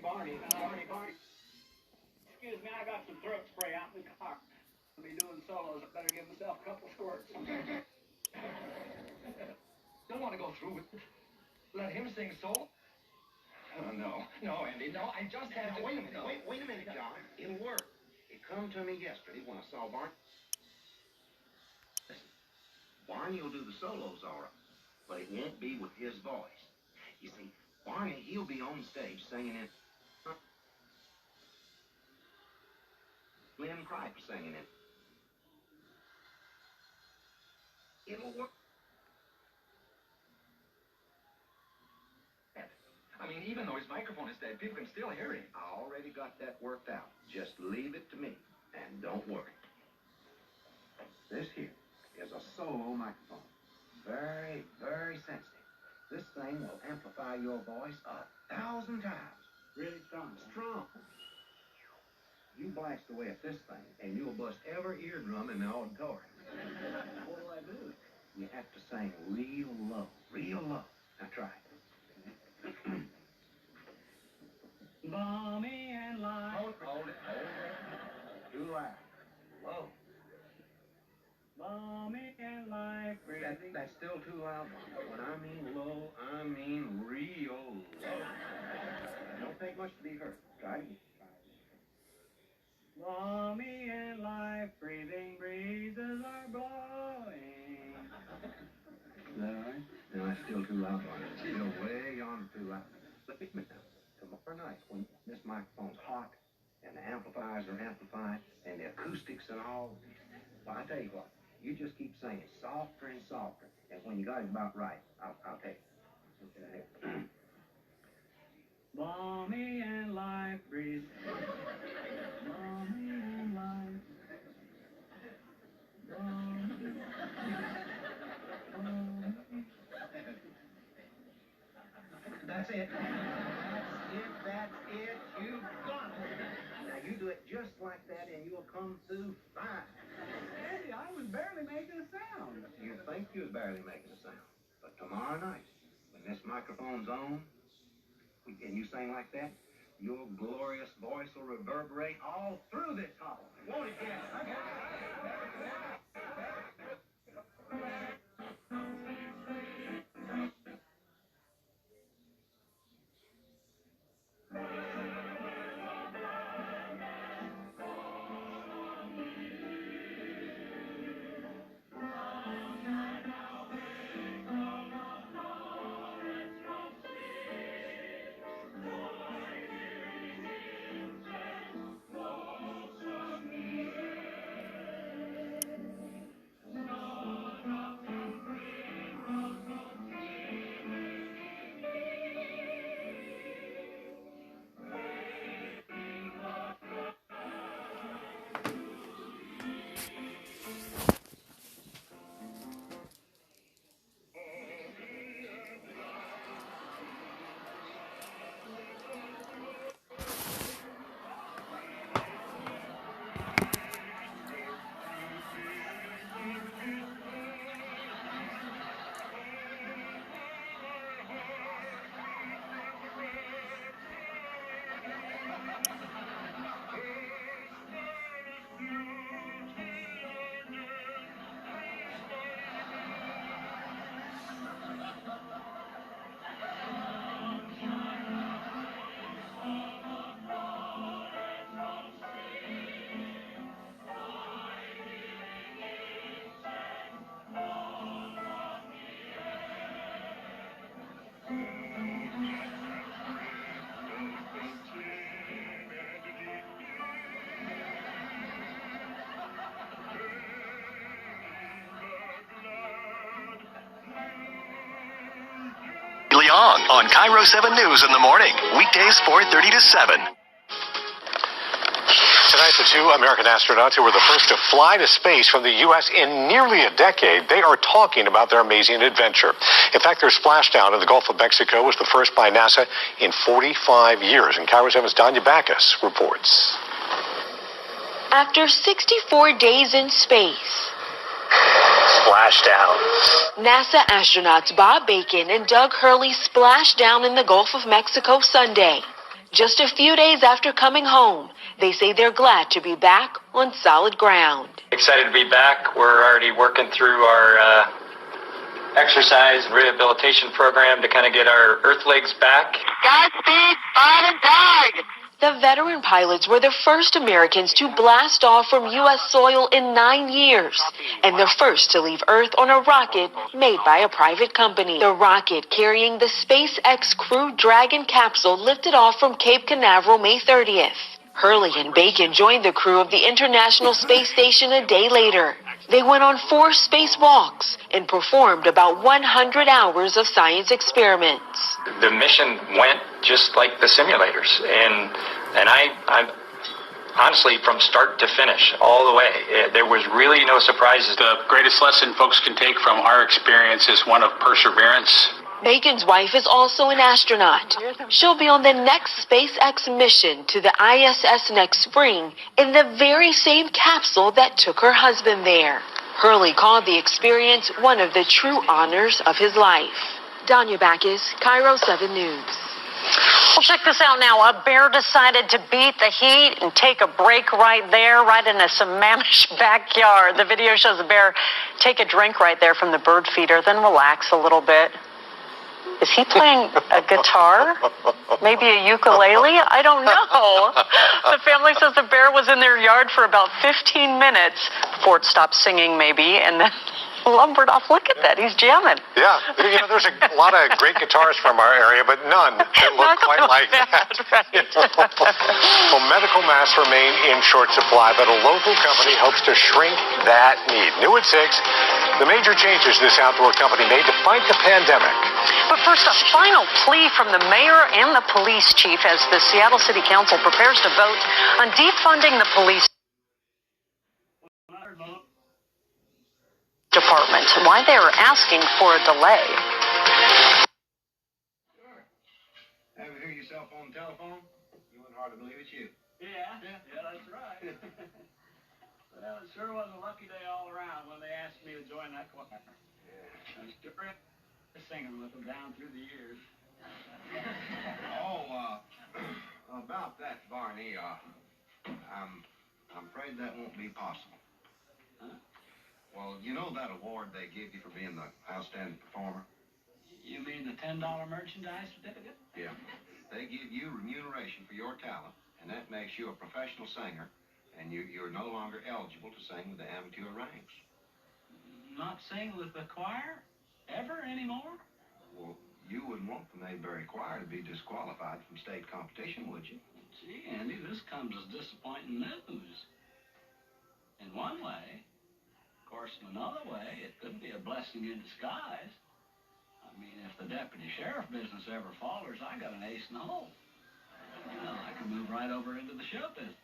Barney. Excuse me, I got some throat spray out in the car. I'll be doing solos. I better give myself a couple squirts. Don't want to go through with it. Let him sing solo. Oh, no, Andy, no. I just have to. Wait a minute, John. It'll work. It come to me yesterday when I saw Barney. Listen, Barney will do the solos all right, but it won't be with his voice. You see, Barney, he'll be on stage singing it. Glenn Cripe singing it. It'll work. I mean, even though his microphone is dead, people can still hear him. I already got that worked out. Just leave it to me, and don't worry. This here is a solo microphone. Very, very sensitive. This thing will amplify your voice 1,000 times. Really strong. Strong. You blast away at this thing, and you'll bust every eardrum in the auditorium. What do I do? You have to sing real low, real low. Now try it. Balmy and light. Hold it. Too loud. Low. Balmy and light. That's still too loud. When I mean low, I mean real low. Don't take much to be heard. Try it again. Balmy and light, breathing breezes are blowing. Is that all right? No, that's still too loud. Still way on too loud. Look at me now. Tomorrow night, when this microphone's hot and the amplifiers are amplified and the acoustics and all, well, I tell you what, you just keep singing softer and softer, and when you got it about right, I'll take it. Balmy and light, breeze. Balmy and light. Balmy. That's it. That's it. You got it. Now you do it just like that and you'll come through fine. Andy, I was barely making a sound. You think you're barely making a sound. But tomorrow night, when this microphone's on, and you sing like that, your glorious voice will reverberate all through this hall. Won't it, Ken? On Cairo 7 News in the morning, weekdays 4:30 to 7. Tonight, the two American astronauts who were the first to fly to space from the U.S. in nearly a decade, they are talking about their amazing adventure. In fact, their splashdown in the Gulf of Mexico was the first by NASA in 45 years. And Cairo 7's Danya Backus reports. After 64 days in space, Splashdown. NASA astronauts Bob Bacon and Doug Hurley splashed down in the Gulf of Mexico Sunday. Just a few days after coming home, they say they're glad to be back on solid ground. Excited to be back. We're already working through our exercise and rehabilitation program to kind of get our earth legs back. Godspeed, Bob and Doug! The veteran pilots were the first Americans to blast off from U.S. soil in 9 years, and the first to leave Earth on a rocket made by a private company. The rocket carrying the SpaceX Crew Dragon capsule lifted off from Cape Canaveral May 30th. Hurley and Bacon joined the crew of the International Space Station a day later. They went on 4 spacewalks and performed about 100 hours of science experiments. The mission went just like the simulators, and I honestly, from start to finish, all the way, there was really no surprises. The greatest lesson folks can take from our experience is one of perseverance. Bacon's wife is also an astronaut. She'll be on the next SpaceX mission to the ISS next spring in the very same capsule that took her husband there. Hurley called the experience one of the true honors of his life. Danya Backus, Cairo 7 News. Well, check this out now. A bear decided to beat the heat and take a break right there, right in a Sammamish backyard. The video shows the bear take a drink right there from the bird feeder, then relax a little bit. Is he playing a guitar? Maybe a ukulele? I don't know. The family says the bear was in their yard for about 15 minutes before it stopped singing, maybe, and then lumbered off. Look at that. He's jamming. Yeah. You know, there's a lot of great guitarists from our area, but none that look quite like that. Right. Well, medical masks remain in short supply, but a local company hopes to shrink that need. New at 6, the major changes this outdoor company made to fight the pandemic. But first, a final plea from the mayor and the police chief as the Seattle City Council prepares to vote on defunding the police department. Why they are asking for a delay. Ever hear yourself on the telephone? You wouldn't hardly believe it's you. Yeah, that's right. Well, it sure was a lucky day all around when they asked me to join that choir. Yeah. I'm still singing with them down through the years. About that, Barney, I'm afraid that won't be possible. Huh? Well, you know that award they give you for being the outstanding performer? You mean the $10 merchandise certificate? Yeah. They give you remuneration for your talent, and that makes you a professional singer, and you're no longer eligible to sing with the amateur ranks. Not sing with the choir? Ever anymore? Well, you wouldn't want the Mayberry Choir to be disqualified from state competition, would you? Gee, Andy, this comes as disappointing news. In one way. Of course, in another way, it could be a blessing in disguise. I mean, if the deputy sheriff business ever falters, I got an ace in the hole. You know, I could move right over into the show business.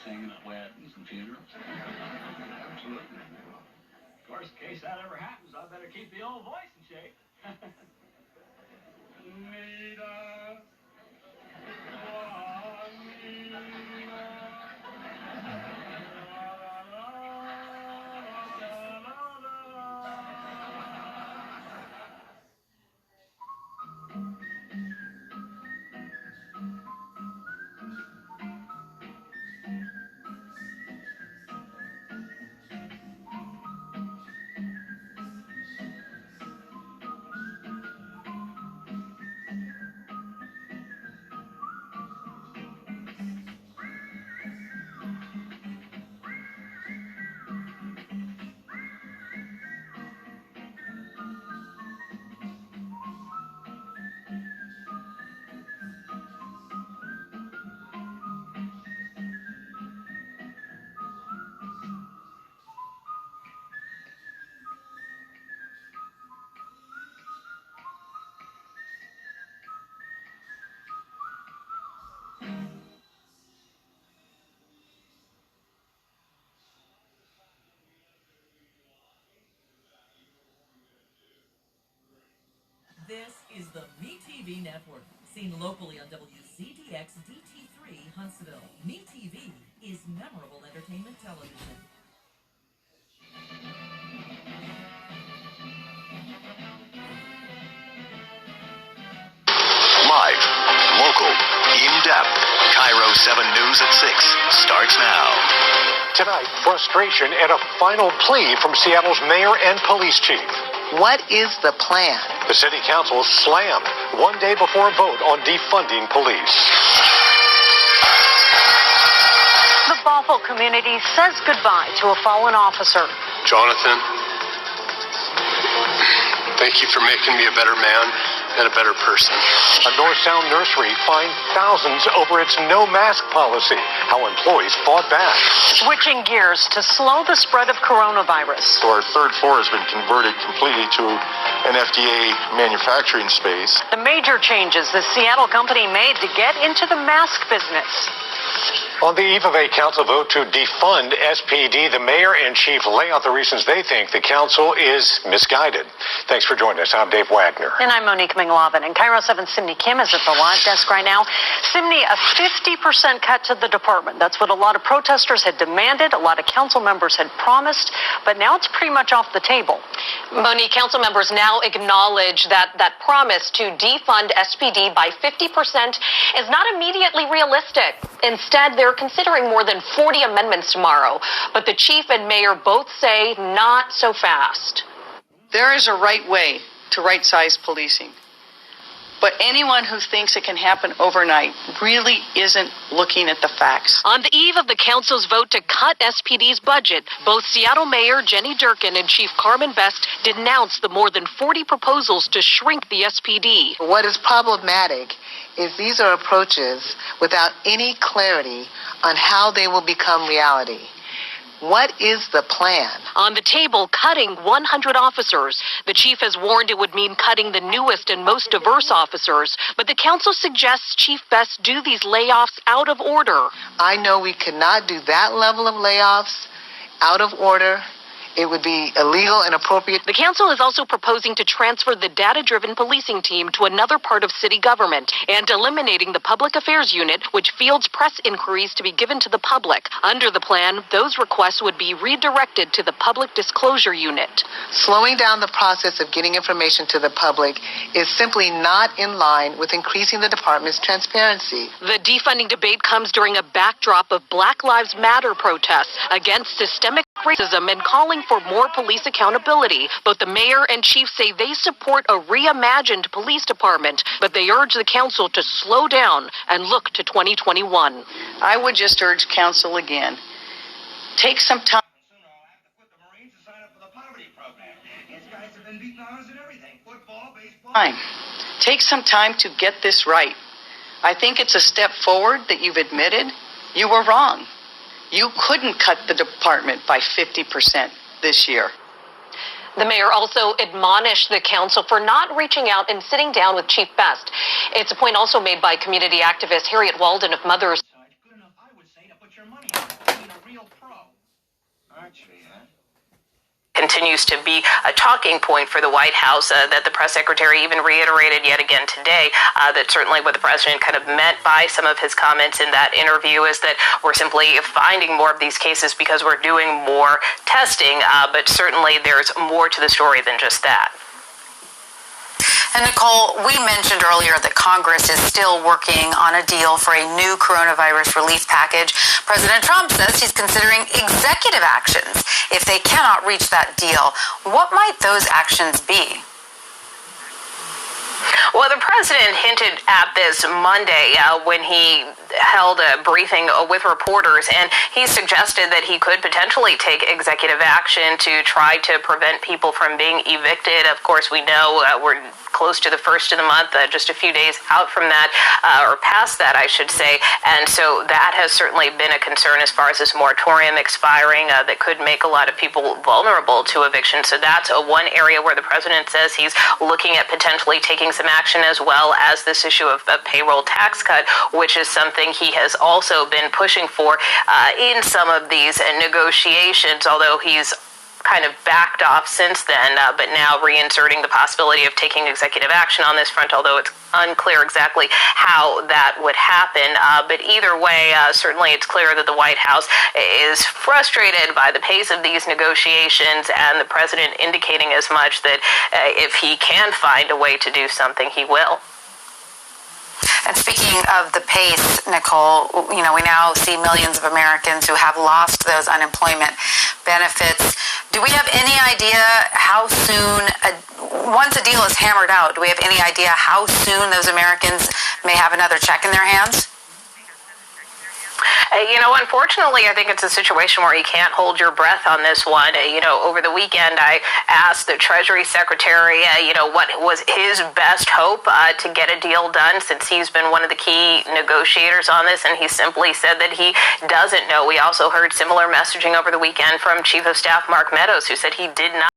Singing at weddings and funerals. Absolutely. Of course, in case that ever happens, I better keep the old voice in shape. Nita. This is the MeTV Network, seen locally on WCDX DT3 Huntsville. MeTV is memorable entertainment television. Live, local. News at 6 starts now. Tonight, frustration and a final plea from Seattle's mayor and police chief. What is the plan? The city council slammed one day before a vote on defunding police. The Bothell community says goodbye to a fallen officer. Jonathan, thank you for making me a better man and a better person. A North Sound nursery fined thousands over its no mask policy. How employees fought back. Switching gears to slow the spread of coronavirus. So our third floor has been converted completely to an FDA manufacturing space. The major changes the Seattle company made to get into the mask business. On the eve of a council vote to defund SPD, the mayor and chief lay out the reasons they think the council is misguided. Thanks for joining us. I'm Dave Wagner. And I'm Monique Minglavin. And Cairo 7's Simney Kim is at the live desk right now. Simney, a 50% cut to the department. That's what a lot of protesters had demanded, a lot of council members had promised, but now it's pretty much off the table. Monique, council members now acknowledge that that promise to defund SPD by 50% is not immediately realistic. Instead, they're considering more than 40 amendments tomorrow. But the chief and mayor both say not so fast. There is a right way to right-size policing. But anyone who thinks it can happen overnight really isn't looking at the facts. On the eve of the council's vote to cut SPD's budget, both Seattle Mayor Jenny Durkin and Chief Carmen Best denounced the more than 40 proposals to shrink the SPD. What is problematic is these are approaches without any clarity on how they will become reality. What is the plan? On the table, cutting 100 officers. The chief has warned it would mean cutting the newest and most diverse officers, but the council suggests Chief Best do these layoffs out of order. I know we cannot do that level of layoffs out of order. It would be illegal and inappropriate. The council is also proposing to transfer the data-driven policing team to another part of city government and eliminating the public affairs unit, which fields press inquiries to be given to the public. Under the plan, those requests would be redirected to the public disclosure unit. Slowing down the process of getting information to the public is simply not in line with increasing the department's transparency. The defunding debate comes during a backdrop of Black Lives Matter protests against systemic racism and calling for more police accountability. Both the mayor and chief say they support a reimagined police department, but they urge the council to slow down and look to 2021. I would just urge council again, take some time. Take some time to get this right. I think it's a step forward that you've admitted you were wrong. You couldn't cut the department by 50% this year. The mayor also admonished the council for not reaching out and sitting down with Chief Best. It's a point also made by community activist Harriet Walden of Mothers. Good enough, I would say, to put your money on being a real pro. Aren't you, huh? Continues to be a talking point for the White House that the press secretary even reiterated yet again today, that certainly what the president kind of meant by some of his comments in that interview is that we're simply finding more of these cases because we're doing more testing, but certainly there's more to the story than just that. And Nicole, we mentioned earlier that Congress is still working on a deal for a new coronavirus relief package. President Trump says he's considering executive actions if they cannot reach that deal. What might those actions be? Well, the president hinted at this Monday when he held a briefing with reporters, and he suggested that he could potentially take executive action to try to prevent people from being evicted. Of course, we know we're close to the first of the month, just a few days out from that, or past that, I should say. And so that has certainly been a concern as far as this moratorium expiring that could make a lot of people vulnerable to eviction. So that's one area where the president says he's looking at potentially taking some action, as well as this issue of a payroll tax cut, which is something he has also been pushing for in some of these negotiations, although he's kind of backed off since then, but now reinserting the possibility of taking executive action on this front, although it's unclear exactly how that would happen. But either way, certainly it's clear that the White House is frustrated by the pace of these negotiations, and the president indicating as much that if he can find a way to do something, he will. And speaking of the pace, Nicole, we now see millions of Americans who have lost those unemployment benefits. Do we have any idea how soon, once a deal is hammered out, do we have any idea how soon those Americans may have another check in their hands? Unfortunately, I think it's a situation where you can't hold your breath on this one. Over the weekend, I asked the Treasury Secretary, what was his best hope to get a deal done, since he's been one of the key negotiators on this, and he simply said that he doesn't know. We also heard similar messaging over the weekend from Chief of Staff Mark Meadows, who said he did not